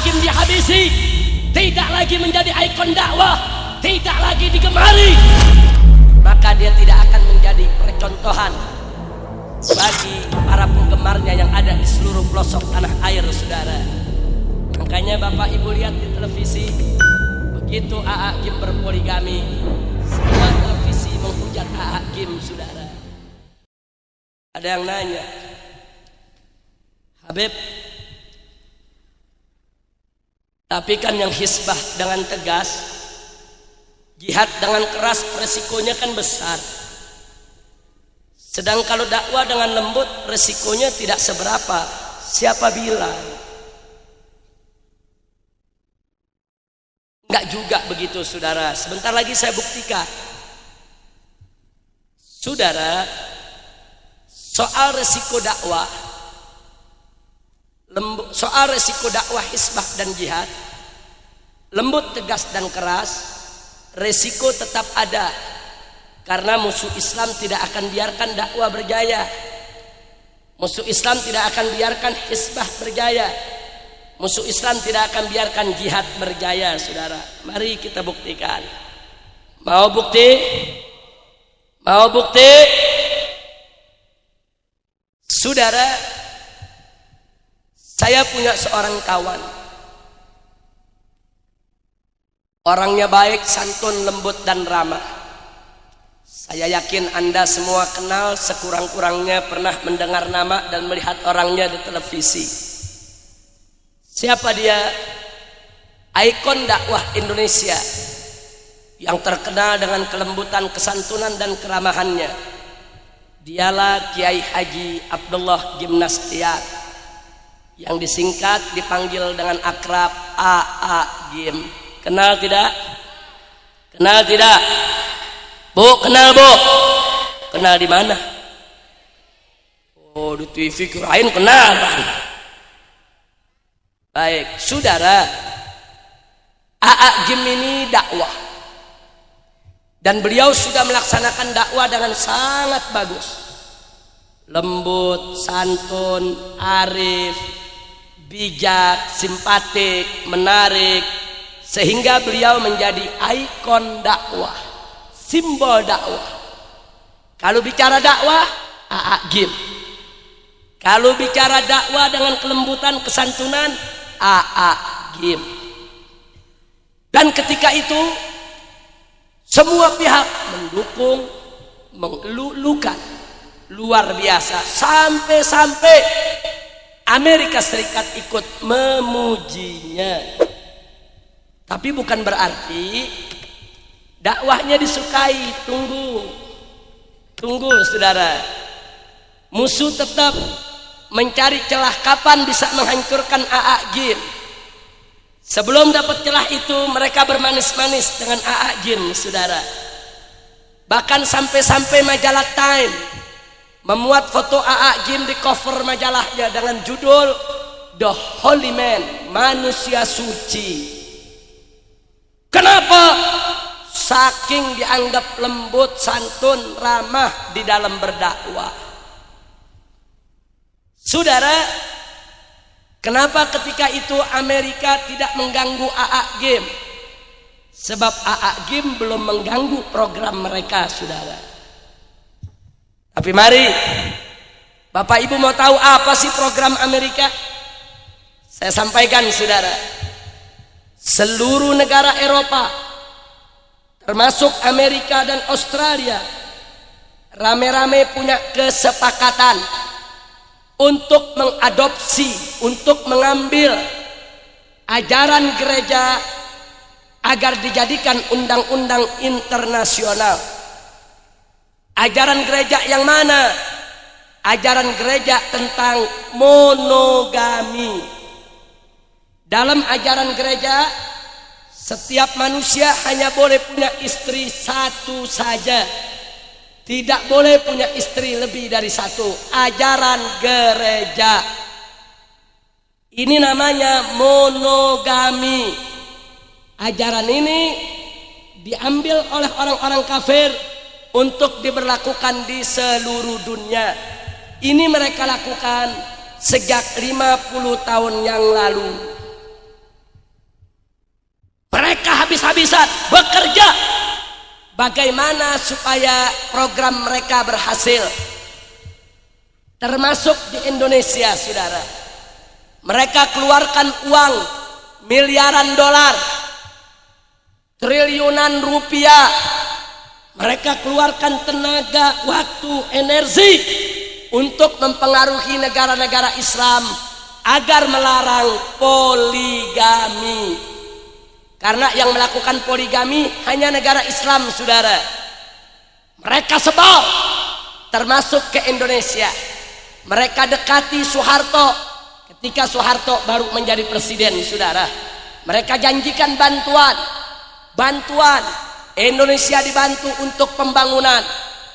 Hakim dihabisi, tidak lagi menjadi ikon dakwah, tidak lagi digemari, maka dia tidak akan menjadi percontohan bagi para penggemarnya yang ada di seluruh pelosok tanah air, saudara. Makanya Bapak Ibu lihat di televisi, begitu A.A. Gym berpoligami, semua televisi menghujat A.A. Gym, saudara. Ada yang nanya, Habib, tapi kan yang hisbah dengan tegas, jihad dengan keras, resikonya kan besar. Sedang kalau dakwah dengan lembut, resikonya tidak seberapa. Siapa bilang? Enggak juga begitu, saudara. Sebentar lagi saya buktikan. Saudara, soal resiko dakwah, soal resiko dakwah hisbah dan jihad, lembut, tegas dan keras, resiko tetap ada. Karena musuh Islam tidak akan biarkan dakwah berjaya. Musuh Islam tidak akan biarkan hisbah berjaya. Musuh Islam tidak akan biarkan jihad berjaya, saudara. Mari kita buktikan. Mau bukti? Mau bukti? Saudara, saya punya seorang kawan. Orangnya baik, santun, lembut dan ramah. Saya yakin Anda semua kenal, sekurang-kurangnya pernah mendengar nama dan melihat orangnya di televisi. Siapa dia? Ikon dakwah Indonesia yang terkenal dengan kelembutan, kesantunan dan keramahannya. Dialah Kiai Haji Abdullah Gimnastiar, yang disingkat dipanggil dengan akrab A.A. Gim. Kenal tidak? Kenal tidak? Bu, kenal bu? Kenal di mana? Oh, di TV kirain kenal. Baik, saudara, A.A. Gim ini dakwah, dan beliau sudah melaksanakan dakwah dengan sangat bagus. Lembut, santun, arif, bijak, simpatik, menarik, sehingga beliau menjadi ikon dakwah, simbol dakwah. Kalau bicara dakwah, A.A. Gim. Kalau bicara dakwah dengan kelembutan, kesantunan, A.A. Gim. Dan ketika itu semua pihak mendukung, mengelulukan, luar biasa, sampai-sampai Amerika Serikat ikut memujinya. Tapi bukan berarti dakwahnya disukai. Tunggu saudara. Musuh tetap mencari celah kapan bisa menghancurkan A.A. Gim. Sebelum dapat celah itu, mereka bermanis-manis dengan A.A. Gim, saudara. Bahkan sampai-sampai majalah Time memuat foto A.A. Gim di cover majalahnya dengan judul The Holy Man, manusia suci. Kenapa? Saking dianggap lembut, santun, ramah di dalam berdakwah. Saudara, kenapa ketika itu Amerika tidak mengganggu A.A. Gim? Sebab A.A. Gim belum mengganggu program mereka, saudara. Tapi mari, Bapak Ibu mau tahu apa sih program Amerika? Saya sampaikan, saudara. Seluruh negara Eropa, termasuk Amerika dan Australia, rame-rame punya kesepakatan untuk mengadopsi, untuk mengambil ajaran gereja agar dijadikan undang-undang internasional. Ajaran gereja yang mana? Ajaran gereja tentang monogami. Dalam ajaran gereja, setiap manusia hanya boleh punya istri satu saja. Tidak boleh punya istri lebih dari satu. Ajaran gereja. Ini namanya monogami. Ajaran ini diambil oleh orang-orang kafir untuk diberlakukan di seluruh dunia. Ini mereka lakukan sejak 50 tahun yang lalu. habis-habisan bekerja bagaimana supaya program mereka berhasil, termasuk di Indonesia, saudara. Mereka keluarkan uang miliaran dolar, triliunan rupiah. Mereka keluarkan tenaga, waktu, energi untuk mempengaruhi negara-negara Islam agar melarang poligami. Karena yang melakukan poligami hanya negara Islam, saudara. Mereka sebal, termasuk ke Indonesia. Mereka dekati Soeharto ketika Soeharto baru menjadi presiden, saudara. Mereka janjikan bantuan. Indonesia dibantu untuk pembangunan.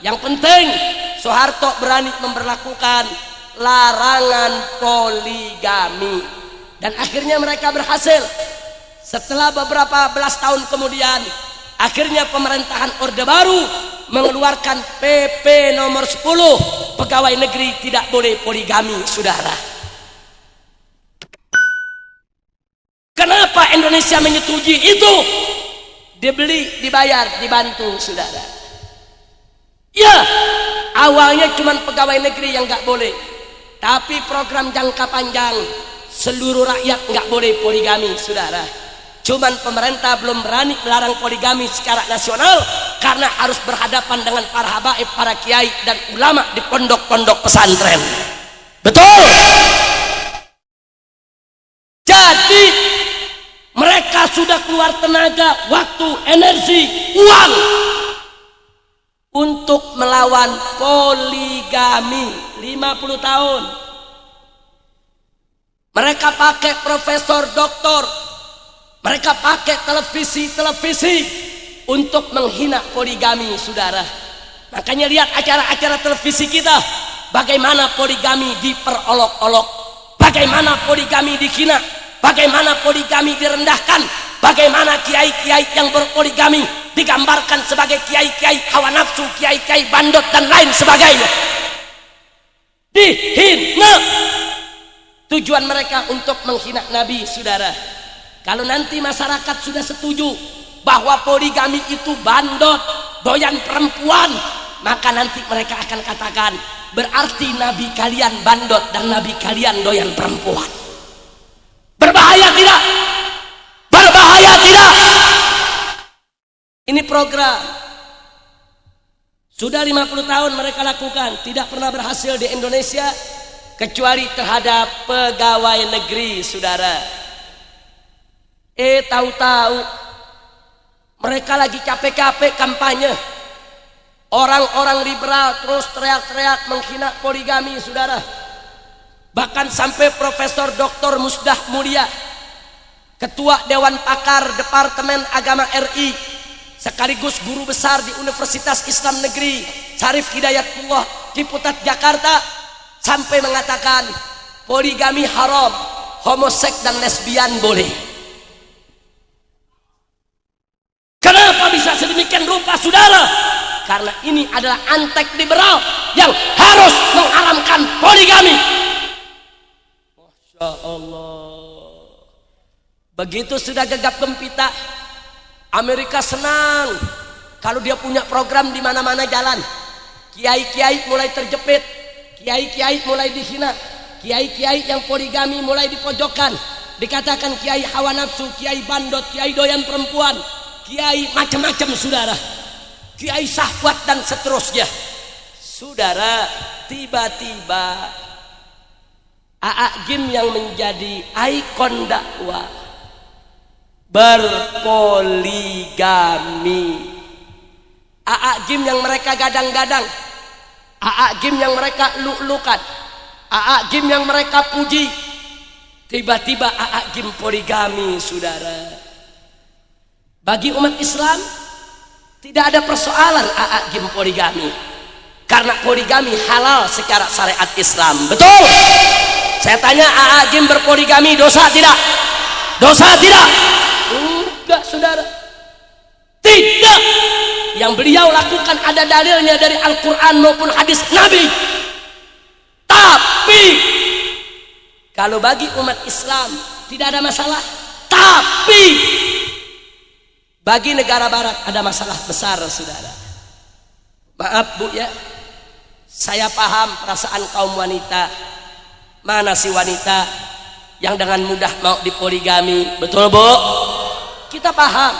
Yang penting Soeharto berani memberlakukan larangan poligami, dan akhirnya mereka berhasil. Setelah beberapa belas tahun kemudian, akhirnya pemerintahan Orde Baru mengeluarkan PP nomor 10, pegawai negeri tidak boleh poligami, saudara. Kenapa Indonesia menyetujui itu? Dibeli, dibayar, dibantu, saudara. Ya, awalnya cuma pegawai negeri yang nggak boleh, tapi program jangka panjang seluruh rakyat nggak boleh poligami, saudara. Cuman pemerintah belum berani melarang poligami secara nasional karena harus berhadapan dengan para habaib, para kiai dan ulama di pondok-pondok pesantren. Betul. Jadi mereka sudah keluar tenaga, waktu, energi, uang untuk melawan poligami 50 tahun. Mereka pakai profesor, doktor, mereka pakai televisi untuk menghina poligami, saudara. Makanya lihat acara-acara televisi kita, bagaimana poligami diperolok-olok, bagaimana poligami dihina, bagaimana poligami direndahkan, bagaimana kiai-kiai yang berpoligami digambarkan sebagai kiai-kiai hawa nafsu, kiai-kiai bandot dan lain sebagainya. Dihina. Tujuan mereka untuk menghina Nabi, saudara. Kalau nanti masyarakat sudah setuju bahwa poligami itu bandot, doyan perempuan, maka nanti mereka akan katakan berarti Nabi kalian bandot dan Nabi kalian doyan perempuan. Berbahaya tidak? Berbahaya tidak? Ini program sudah 50 tahun mereka lakukan, tidak pernah berhasil di Indonesia kecuali terhadap pegawai negeri, saudara. Tahu-tahu mereka lagi capek-capek kampanye, orang-orang liberal terus teriak-teriak menghina poligami, saudara. Bahkan sampai Profesor Dr. Musdah Mulia, Ketua Dewan Pakar Departemen Agama RI, sekaligus guru besar di Universitas Islam Negeri Syarif Hidayatullah Ciputat Jakarta, sampai mengatakan poligami haram, homoseks dan lesbian boleh. Kenapa bisa sedemikian rupa, saudara? Karena ini adalah antek liberal yang harus mengharamkan poligami. Masya Allah. Begitu sudah gegap gempita, Amerika senang kalau dia punya program di mana-mana jalan. Kiai-kiai mulai terjepit, kiai-kiai mulai dihina, kiai-kiai yang poligami mulai dipojokkan, dikatakan kiai hawa nafsu, kiai bandot, kiai doyan perempuan, kiai macam-macam, saudara, kiai syahwat dan seterusnya. Saudara, tiba-tiba A'agim yang menjadi ikon dakwah berpoligami. A'agim yang mereka gadang-gadang, A'agim yang mereka luk-lukan, A'agim yang mereka puji, tiba-tiba A'agim poligami, saudara. Bagi umat Islam tidak ada persoalan A'agim poligami, karena poligami halal secara syariat Islam. Betul? Saya tanya, A'agim berpoligami dosa tidak? Dosa tidak? Enggak, saudara. Tidak. Yang beliau lakukan ada dalilnya dari Al-Quran maupun hadis Nabi. Tapi kalau bagi umat Islam tidak ada masalah. Tapi Bagi negara barat ada masalah besar, saudara. Maaf Bu ya, saya paham perasaan kaum wanita. Mana si wanita yang dengan mudah mau dipoligami, betul Bu? Kita paham.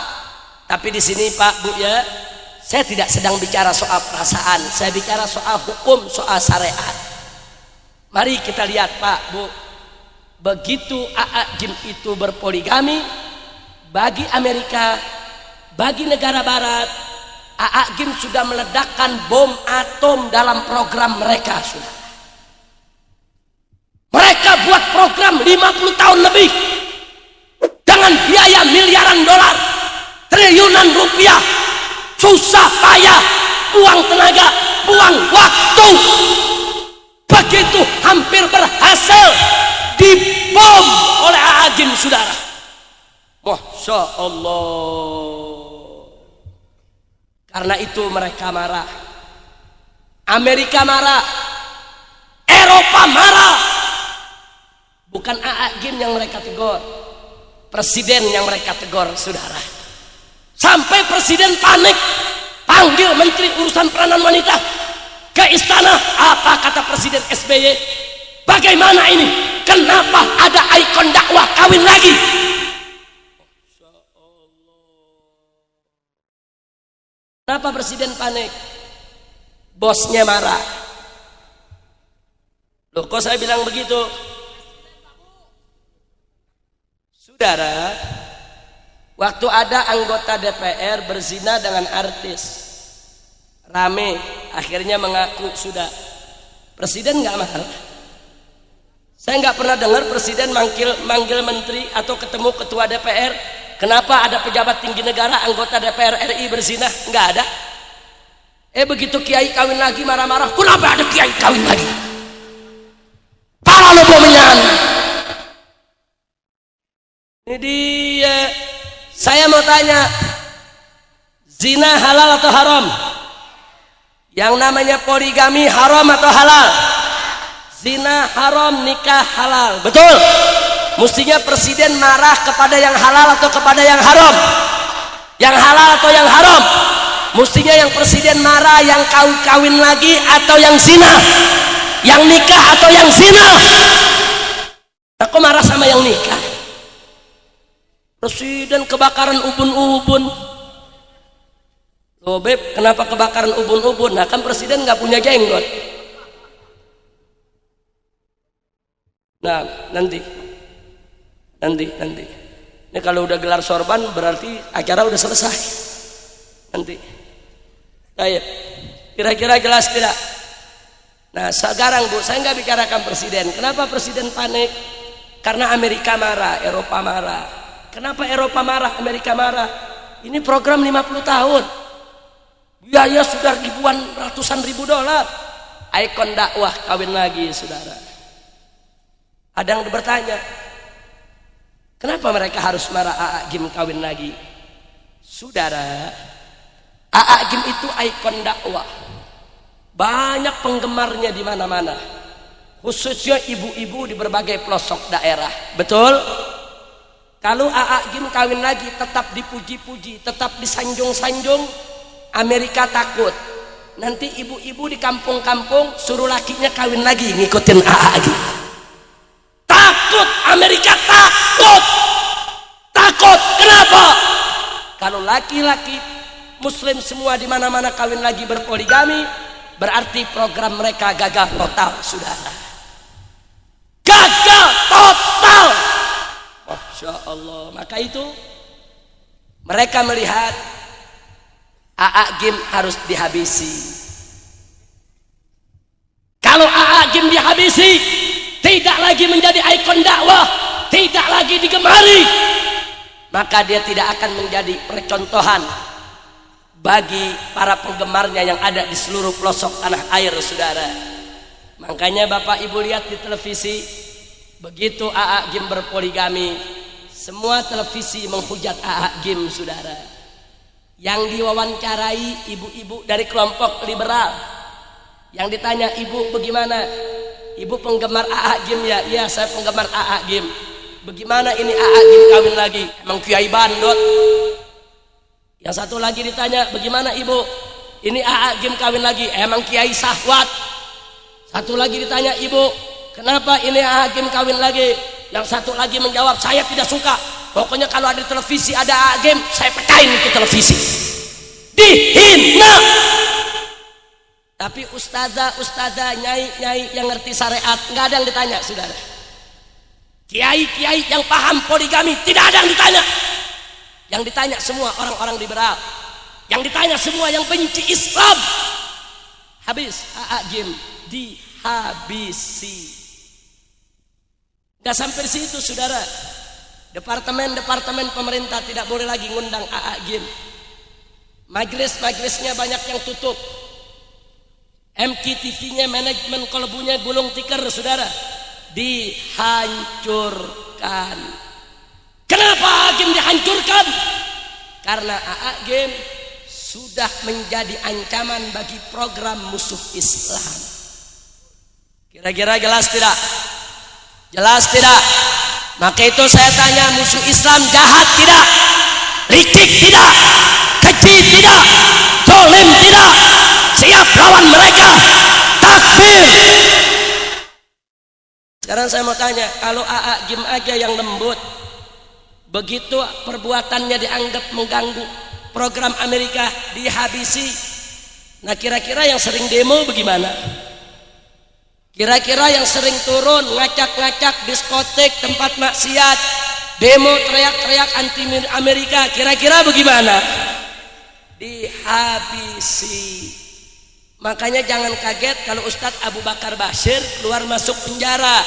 Tapi di sini Pak Bu ya, saya tidak sedang bicara soal perasaan, saya bicara soal hukum, soal syariat. Mari kita lihat Pak Bu, begitu AA Gim itu berpoligami, bagi Amerika, bagi negara barat, AA Gim sudah meledakkan bom atom dalam program mereka. Sudah. Mereka buat program 50 tahun lebih dengan biaya miliaran dolar, triliunan rupiah, susah payah, buang tenaga, buang waktu. Begitu hampir berhasil, dibom oleh AA Gim, saudara. Masya Allah. Karena itu mereka marah, Amerika marah, Eropa marah. Bukan AA Gim yang mereka tegur, presiden yang mereka tegur, saudara. Sampai presiden panik, panggil menteri urusan peranan wanita ke istana. Apa kata presiden SBY? Bagaimana ini? Kenapa ada ikon dakwah kawin lagi? Kenapa presiden panik? Bosnya marah. Loh, kok saya bilang begitu? Saudara, waktu ada anggota DPR berzina dengan artis, rame, akhirnya mengaku sudah. Presiden nggak marah. Saya nggak pernah dengar presiden manggil menteri atau ketemu ketua DPR. Kenapa ada pejabat tinggi negara, anggota DPR RI berzina? Nggak ada. Begitu kiai kawin lagi marah-marah. Kenapa ada kiai kawin lagi? Para lo bomenyan. Ini dia. Saya mau tanya, zina halal atau haram? Yang namanya poligami haram atau halal? Zina haram, nikah halal. Betul? Mestinya presiden marah kepada yang halal atau kepada yang haram? Yang halal atau yang haram? Mestinya yang presiden marah yang kawin lagi atau yang zina? Yang nikah atau yang zina? Aku marah sama yang nikah. Presiden kebakaran ubun-ubun. Loh Beb, kenapa kebakaran ubun-ubun? Nah kan presiden nggak punya jenggot. Nah nanti ini kalau udah gelar sorban berarti acara udah selesai nanti. Baik, kira-kira jelas tidak? Nah sekarang Bu, saya nggak bicarakan presiden. Kenapa presiden panik? Karena Amerika marah, Eropa marah. Kenapa Eropa marah, Amerika marah? Ini program 50 tahun, biaya sudah ratusan ribu dolar. Ikon dakwah kawin lagi, saudara. Ada yang bertanya, kenapa mereka harus marah AA Gim kawin lagi? Saudara, AA Gim itu ikon dakwah. Banyak penggemarnya di mana-mana. Khususnya ibu-ibu di berbagai pelosok daerah. Betul? Kalau AA Gim kawin lagi tetap dipuji-puji, tetap disanjung-sanjung, Amerika takut. Nanti ibu-ibu di kampung-kampung suruh lakinya kawin lagi ngikutin AA Gim. Takut, Amerika takut. Kenapa? Kalau laki-laki muslim semua di mana-mana kawin lagi berpoligami, berarti program mereka gagal total, saudara. Gagal total. Masya Allah. Maka itu mereka melihat AA Gim harus dihabisi. Kalau AA Gim dihabisi, tidak lagi menjadi ikon dakwah, tidak lagi digemari, maka dia tidak akan menjadi percontohan bagi para penggemarnya yang ada di seluruh pelosok tanah air, saudara. Makanya Bapak Ibu lihat di televisi, begitu AA Gim berpoligami, semua televisi menghujat AA Gim, saudara. Yang diwawancarai ibu-ibu dari kelompok liberal, yang ditanya, ibu bagaimana? Ibu penggemar AA Gim ya? Iya, saya penggemar AA Gim. Bagaimana ini AA Gim kawin lagi? Emang kiai bandot? Yang satu lagi ditanya, bagaimana ibu? Ini Agim kawin lagi, emang kiai sahwat. Satu lagi ditanya, ibu, kenapa ini Agim kawin lagi? Yang satu lagi menjawab, saya tidak suka. Pokoknya kalau ada televisi ada Agim, saya pecahin itu televisi. Dihina. Tapi ustazah, nyai yang ngerti syariat, nggak ada yang ditanya, saudara. Kiai yang paham poligami, tidak ada yang ditanya. Yang ditanya semua orang-orang liberal. Yang ditanya semua yang benci Islam. Habis Agim dihabisi. Gak sampai situ, saudara. Departemen pemerintah tidak boleh lagi ngundang Agim. Majelis-majelisnya banyak yang tutup. MKTV-nya, manajemen kolbunya gulung tikar, saudara. Dihancurkan. Kenapa Agim dihancurkan? Karena Agim sudah menjadi ancaman bagi program musuh Islam. Kira-kira jelas tidak? Jelas tidak? Maka itu saya tanya, musuh Islam jahat tidak? Licik tidak? Keji tidak? Zalim tidak? Siap lawan mereka? Takbir! Sekarang saya mau tanya, kalau Agim aja yang lembut, begitu perbuatannya dianggap mengganggu program Amerika, dihabisi. Nah, kira-kira yang sering demo bagaimana? Kira-kira yang sering turun ngacak-ngacak diskotek, tempat maksiat, demo teriak-teriak anti Amerika, kira-kira bagaimana? Dihabisi. Makanya jangan kaget kalau Ustadz Abu Bakar Bashir keluar masuk penjara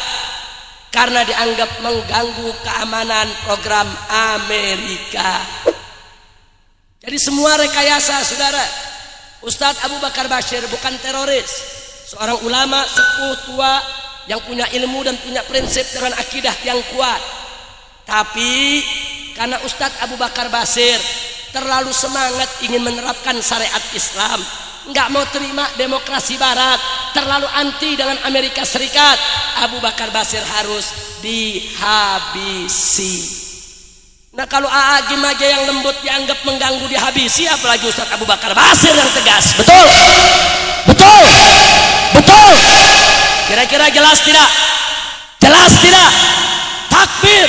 karena dianggap mengganggu keamanan program Amerika. Jadi semua rekayasa, saudara. Ustadz Abu Bakar Bashir bukan teroris, seorang ulama sepuh tua yang punya ilmu dan punya prinsip dengan akidah yang kuat. Tapi karena Ustadz Abu Bakar Bashir terlalu semangat ingin menerapkan syariat Islam, nggak mau terima demokrasi Barat, terlalu anti dengan Amerika Serikat, Abu Bakar Bashir harus dihabisi. Nah, kalau Agim aja yang lembut dianggap mengganggu dihabisi, apalagi Ustadz Abu Bakar Bashir yang tegas. Betul? Betul? Betul? Kira-kira jelas tidak? Jelas tidak? Takbir!